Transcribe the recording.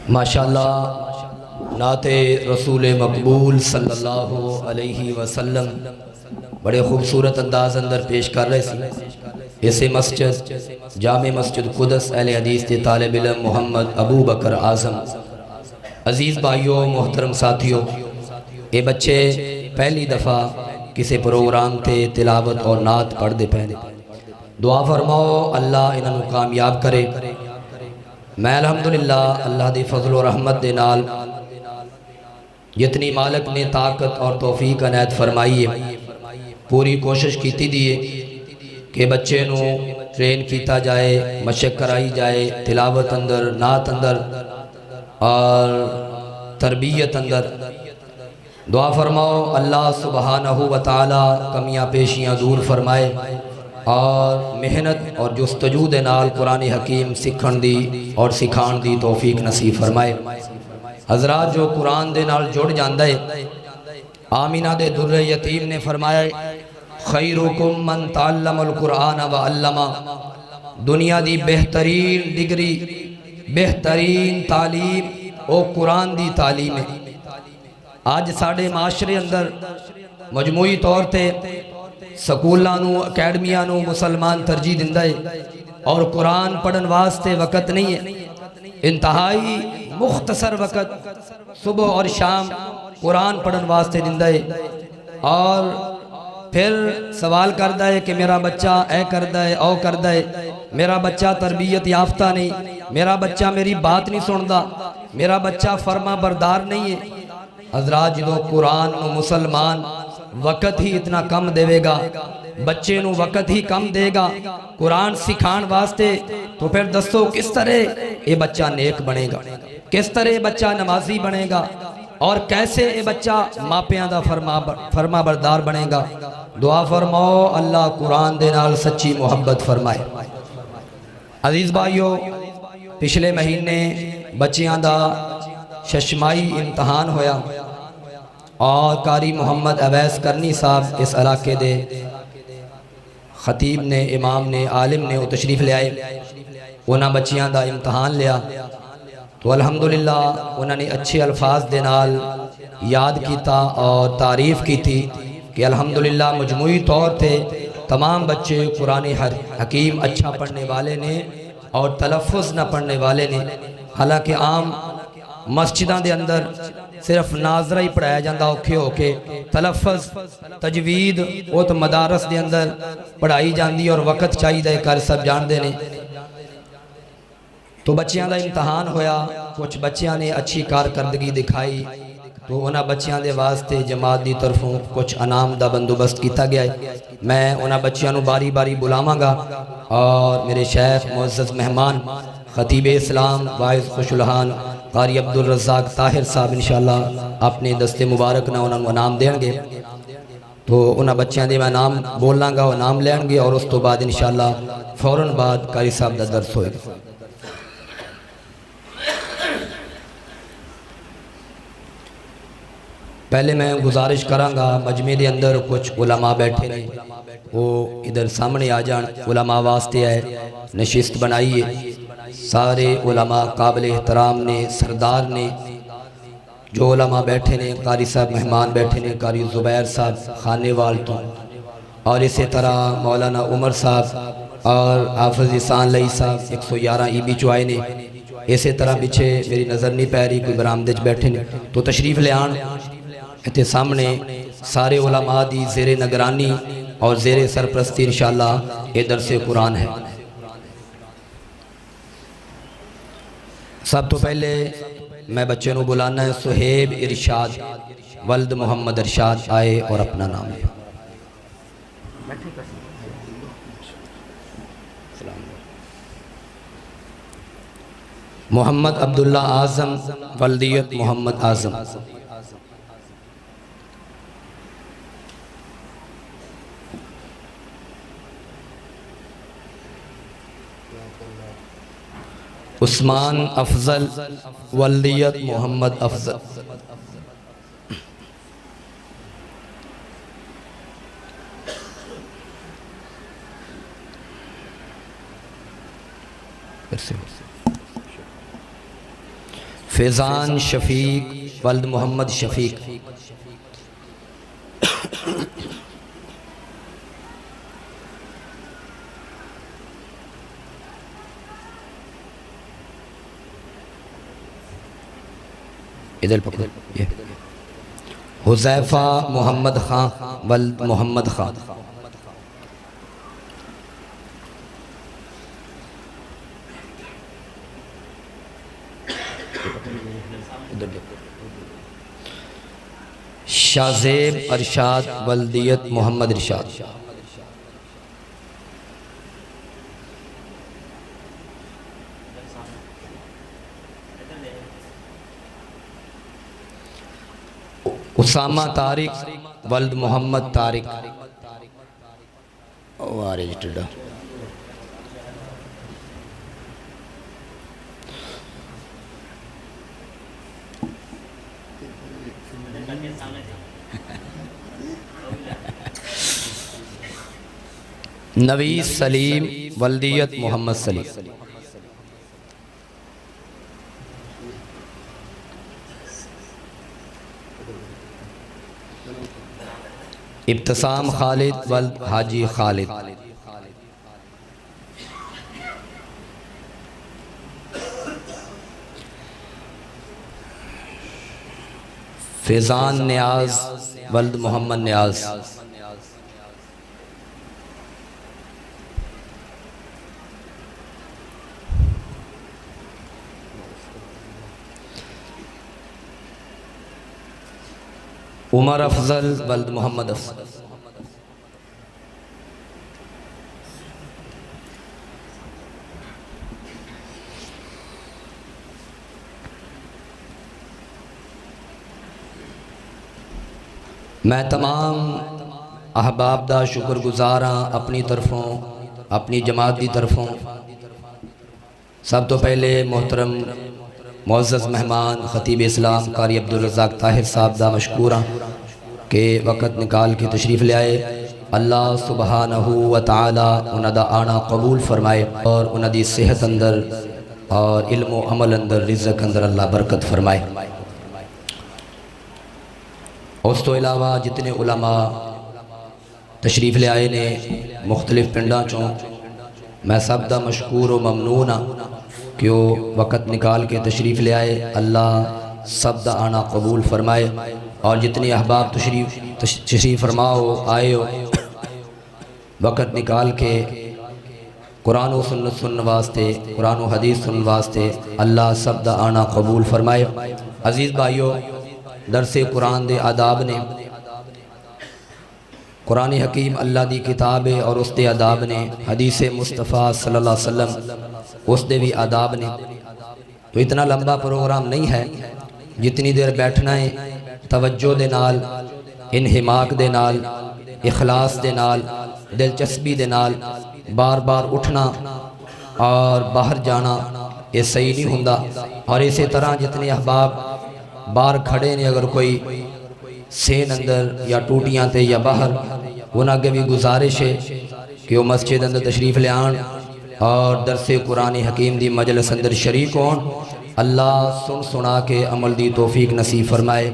ماشاءاللہ نعت رسول مقبول صلی اللہ علیہ وسلم بڑے خوبصورت انداز اندر پیش کر رہے تھے۔ اسے مسجد جامع مسجد قدس اہل حدیث کے طالب علم محمد ابو بکر اعظم۔ عزیز بھائیوں، محترم ساتھیوں، یہ بچے پہلی دفعہ کسی پروگرام تے تلاوت اور نعت پڑھ دے پہنے۔ دعا فرماؤ اللہ انہوں کامیاب کرے۔ میں الحمدللہ اللہ دی فضل و رحمت دے نال جتنی مالک نے طاقت اور توفیق عنایت فرمائی ہے پوری کوشش کیتی دیئے کہ بچے نو ٹرین کیتا جائے، مشق کرائی جائے، تلاوت اندر، نعت اندر اور تربیت اندر۔ دعا فرماؤ اللہ سبحانہ وتعالی کمیاں پیشیاں دور فرمائے اور محنت اور جستجو دے نال قرآن حکیم سکھن دی اور سکھان دی توفیق نصیب فرمائے۔ حضرات جو قرآن دے نال جڑ جاندہ ہے، آمینہ دے در یتیم نے فرمایا خیرکم من تعلم القرآن وعلمہ، دنیا دی بہترین ڈگری، بہترین تعلیم او قرآن دی تعلیم ہے۔ آج ساڑھے معاشرے اندر مجموعی طور تے سکولانو اکیڈمیانو مسلمان ترجیح دندہ ہے اور قرآن پڑھن واسطے وقت نہیں ہے۔ انتہائی مختصر وقت صبح اور شام قرآن پڑھن واسطے دندہ ہے اور پھر سوال کردہ ہے کہ میرا بچہ اے کردہ ہے او کردہ ہے، میرا بچہ تربیت یافتہ نہیں، میرا بچہ میری بات نہیں سندہ، میرا بچہ فرما بردار نہیں ہے۔ حضرات جدو قرآن نو مسلمان وقت ہی اتنا کم دے گا، بچے نو وقت ہی کم دے گا قرآن سکھان واسطے، تو پھر دستو کس طرح یہ بچہ نیک بنے گا، کس طرح یہ بچہ نمازی بنے گا اور کیسے یہ بچہ ماپیاں دا فرما بردار بنے گا۔ دعا فرماؤ اللہ قرآن دے نال سچی محبت فرمائے۔ عزیز بھائیو، پچھلے مہینے بچیاں دا ششمائی امتحان ہویا اور قاری محمد اویس کرنی صاحب اس علاقے دے خطیب نے، امام نے، عالم نے وہ تشریف لے آئے، انہاں بچیاں دا امتحان لیا تو الحمدللہ انہوں نے اچھے الفاظ دے نال یاد کیتا اور تعریف کی تھی کہ الحمدللہ مجموعی طور تے تمام بچے قرآن حکیم اچھا پڑھنے والے نے اور تلفظ نہ پڑھنے والے نے۔ حالانکہ عام مسجداں دے اندر صرف ناظرہ ہی پڑھایا جاندہ اوکھے ہوکے، تلفظ تجوید وہ تو مدارس دے اندر پڑھائی جاندی اور وقت چاہی دے کر سب جان دے نے۔ تو بچیاں دا امتحان ہویا، کچھ بچیاں نے اچھی کارکردگی دکھائی تو انہاں بچیاں دے واسطے جماعت دی طرفوں کچھ انعام دا بندوبست کیتا گیا ہے۔ میں انہاں بچیاں نو باری باری بلاواں گا اور میرے شیخ معزز مہمان خطیب اسلام واعظ خوش الحان قاری عبدالرزاق طاہر صاحب انشاءاللہ اپنے دست مبارک نہ انہوں نے انعام دیں گے، تو انہاں بچیاں دے میں نام بولنا گا، انعام لیں گے اور اس تو بعد انشاءاللہ فوراً بعد قاری صاحب دا درس ہوئے گا۔ پہلے میں گزارش کرانگا مجمع دے اندر کچھ علماء بیٹھے نے، وہ ادھر سامنے آ جان، علماء واسطے ہے نشست بنائیے۔ سارے علماء قابل احترام نے، سردار نے، جو علماء بیٹھے نے، قاری صاحب مہمان بیٹھے نے، قاری زبیر صاحب خانے وال تو، اور اسی طرح مولانا عمر صاحب اور حافظ احسان لئی صاحب 111 ای بی چوائے نے، اسی طرح پیچھے میری نظر نہیں پہ رہی کوئی برآمدج بیٹھے نے، تو تشریف لے آن۔ اتنے سامنے سارے علماء دی زیر نگرانی اور زیر سرپرستی انشاءاللہ یہ درس قرآن ہے۔ سب تو پہلے میں بچے نو بلانا ہے سہیب ارشاد ولد محمد ارشاد آئے اور اپنا نام ہے۔ محمد عبداللہ اعظم ولدیت محمد اعظم۔ عثمان افضل ولدیت محمد افضل۔ فیضان شفیق ولد محمد شفیق، ادھر پکڑو یہ حذیفہ محمد خان ولد محمد خان، شاہزیب ارشاد ولدیت محمد ارشاد، اسامہ طارق ولد محمد طارق، نویس سلیم ولدیت محمد سلیم، ابتسام خالد ولد حاجی خالد، فیضان نیاز ولد محمد نیاز، عمر افضل ولد محمد افضل، میں تمام احباب دا شکر گزاراں اپنی طرفوں اپنی جماعت دی طرفوں۔ سب تو پہلے محترم معزز مہمان خطیب اسلام قاری عبدالرزاق طاہر صاحب دا مشکوراں کہ وقت نکال کے تشریف لے آئے۔ اللہ سبحانہ و تعالی انہاں دا آنا قبول فرمائے اور انہاں دی صحت اندر اور علم و عمل اندر رزق اندر اللہ برکت فرمائے۔ اس تو علاوہ جتنے علماء تشریف لے آئے نے مختلف پنڈاں چوں، میں سب دا مشکور و ممنون ہاں کہ وہ وقت نکال کے تشریف لے آئے۔ اللہ سب دا آنا قبول فرمائے اور جتنے احباب تشریف فرماؤ آئے ہو وقت نکال کے قرآن و سنت سنن واسطے، قرآن و حدیث سنن واسطے، اللہ سب دا آنا قبول فرمائے۔ عزیز بھائیو، درس قرآن دے آداب نے، قرآن حکیم اللہ دی کتاب ہے اور اس دے آداب نے، حدیث مصطفیٰ صلی اللہ علیہ وسلم اس دے بھی آداب نے۔ تو اتنا لمبا پروگرام نہیں ہے، جتنی دیر بیٹھنا ہے توجہ دے نال، انہماک دے نال، اخلاص دے نال، دلچسپی دے نال، بار بار اٹھنا اور باہر جانا یہ صحیح نہیں ہوندا۔ اور اسی طرح جتنے احباب باہر کھڑے نے، اگر کوئی سین اندر یا ٹوٹیاں تے یا باہر، انہاں کے بھی گزارش ہے کہ وہ مسجد اندر تشریف لے آن اور درس قرآن حکیم دی مجلس اندر شریک ہون۔ اللہ سن سنا کے عمل دی توفیق نصیب فرمائے۔